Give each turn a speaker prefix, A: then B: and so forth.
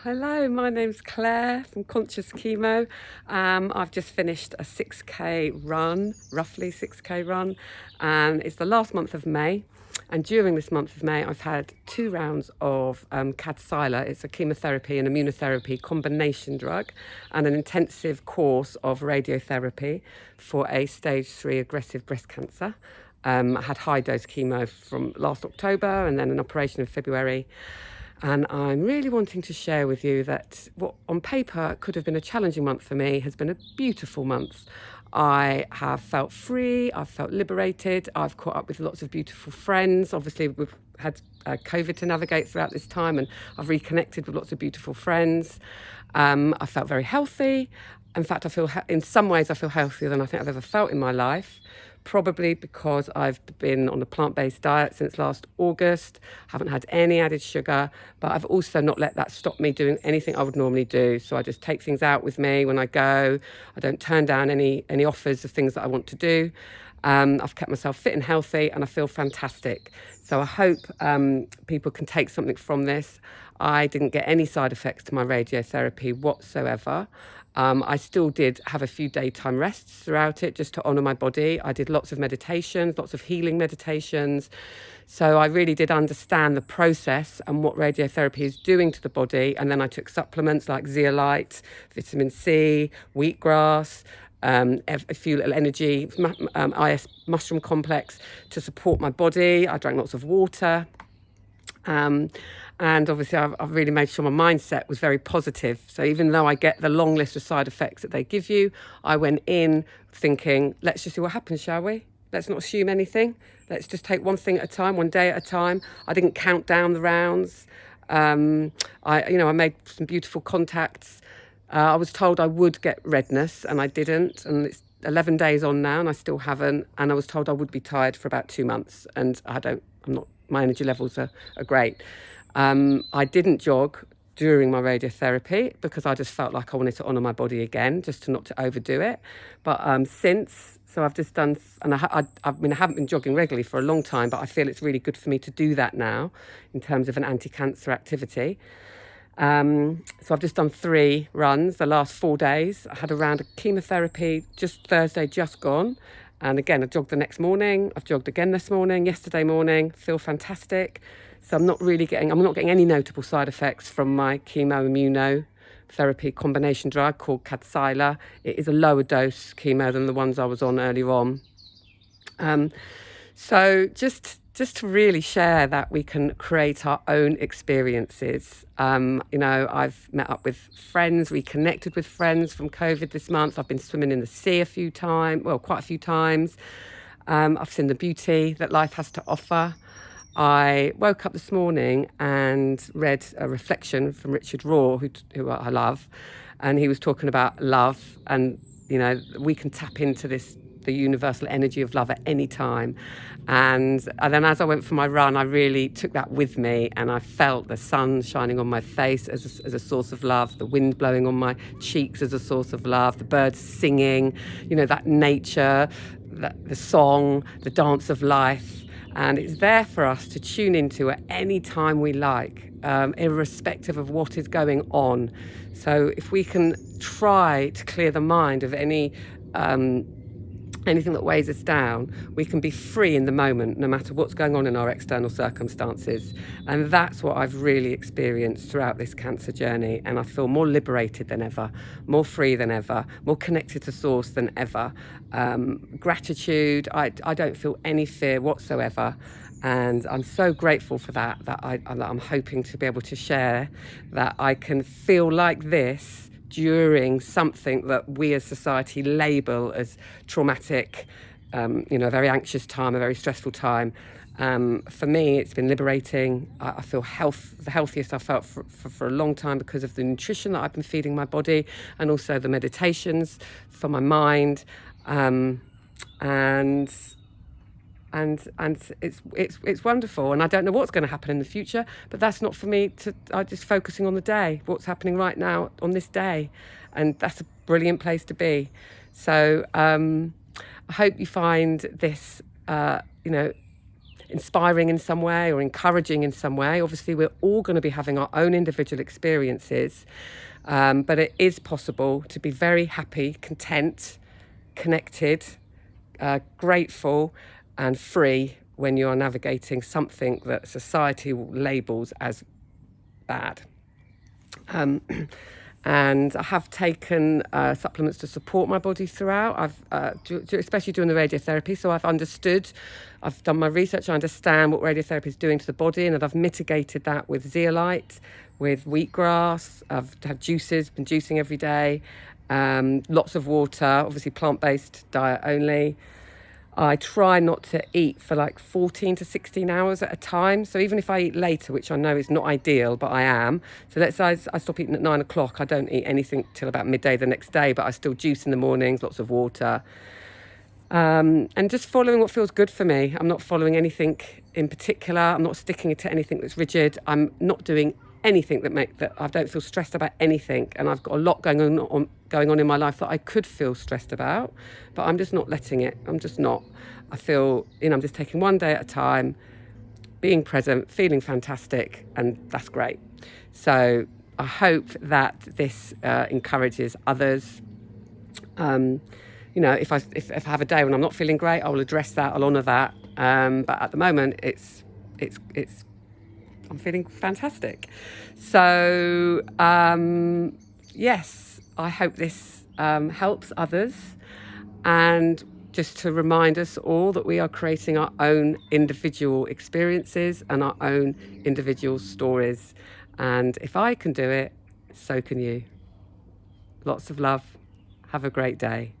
A: Hello, my name's Claire from Conscious Chemo. I've just finished a 6K run, roughly 6K run, and it's the last month of May. And during this month of May, I've had 2 rounds of Kadcyla. It's a chemotherapy and immunotherapy combination drug, and an intensive course of radiotherapy for a stage 3 aggressive breast cancer. I had high dose chemo from last October and then an operation in February. And I'm really wanting to share with you that what on paper could have been a challenging month for me has been a beautiful month. I have felt free, I've felt liberated, I've caught up with lots of beautiful friends. Obviously, we've had COVID to navigate throughout this time, and I've reconnected with lots of beautiful friends. I felt very healthy. In fact, in some ways, I feel healthier than I think I've ever felt in my life. Probably because I've been on a plant-based diet since last August, haven't had any added sugar, but I've also not let that stop me doing anything I would normally do. So I just take things out with me when I go. I don't turn down any offers of things that I want to do. I've kept myself fit and healthy, and I feel fantastic. So I hope people can take something from this. I didn't get any side effects to my radiotherapy whatsoever. I still did have a few daytime rests throughout it just to honour my body. I did lots of meditations, lots of healing meditations. So I really did understand the process and what radiotherapy is doing to the body. And then I took supplements like zeolite, vitamin C, wheatgrass, a few little energy, IS mushroom complex to support my body. I drank lots of water. And obviously I've really made sure my mindset was very positive. So even though I get the long list of side effects that they give you, I went in thinking, let's just see what happens, shall we? Let's not assume anything. Let's just take one thing at a time, one day at a time. I didn't count down the rounds. I made some beautiful contacts. I was told I would get redness, and I didn't. And it's 11 days on now, and I still haven't. And I was told I would be tired for about 2 months, and my energy levels are great. I didn't jog during my radiotherapy because I just felt like I wanted to honour my body again, just not to overdo it. But so I've just done, and I haven't been jogging regularly for a long time, but I feel it's really good for me to do that now in terms of an anti-cancer activity. So I've just done 3 runs the last 4 days. I had a round of chemotherapy just Thursday, just gone. And again, I jogged the next morning. I've jogged again this morning, yesterday morning, feel fantastic. So I'm not getting any notable side effects from my chemo immunotherapy combination drug called Kadcyla. It is a lower dose chemo than the ones I was on earlier on. So just to really share that we can create our own experiences. I've met up with friends, reconnected with friends from COVID this month. I've been swimming in the sea quite a few times. I've seen the beauty that life has to offer. I woke up this morning and read a reflection from Richard Rohr, who I love, and he was talking about love, and we can tap into the universal energy of love at any time. And then as I went for my run, I really took that with me, and I felt the sun shining on my face as a source of love, the wind blowing on my cheeks as a source of love, the birds singing, that nature, the song, the dance of life. And it's there for us to tune into at any time we like, irrespective of what is going on. So if we can try to clear the mind of anything that weighs us down, we can be free in the moment, no matter what's going on in our external circumstances. And that's what I've really experienced throughout this cancer journey. And I feel more liberated than ever, more free than ever, more connected to source than ever. Gratitude, I don't feel any fear whatsoever. And I'm so grateful for that I'm hoping to be able to share that I can feel like this during something that we as society label as traumatic, a very anxious time, a very stressful time. For me, it's been liberating. I feel the healthiest I've felt for a long time because of the nutrition that I've been feeding my body, and also the meditations for my mind. And it's wonderful, and I don't know what's going to happen in the future, but that's not for me I'm just focusing on the day, what's happening right now on this day, and that's a brilliant place to be. So I hope you find this inspiring in some way or encouraging in some way. Obviously, we're all going to be having our own individual experiences, but it is possible to be very happy, content, connected, grateful and free when you are navigating something that society labels as bad. And I have taken supplements to support my body throughout. Especially during the radiotherapy. So I've done my research, I understand what radiotherapy is doing to the body, and that I've mitigated that with zeolite, with wheatgrass. I've had juices, been juicing every day, lots of water, obviously plant-based diet only. I try not to eat for like 14 to 16 hours at a time. So even if I eat later, which I know is not ideal, but I am. So let's say I stop eating at 9 o'clock. I don't eat anything till about midday the next day, but I still juice in the mornings, lots of water. And just following what feels good for me. I'm not following anything in particular. I'm not sticking to anything that's rigid. I'm not doing anything that I don't feel stressed about anything. And I've got a lot going on in my life that I could feel stressed about, but I'm just not letting it. I'm just not. I feel, I'm just taking one day at a time, being present, feeling fantastic, and that's great. So I hope that this encourages others. If I have a day when I'm not feeling great, I will address that. I'll honour that. But at the moment, it's I'm feeling fantastic. So yes, I hope this helps others, and just to remind us all that we are creating our own individual experiences and our own individual stories. And if I can do it, so can you. Lots of love. Have a great day.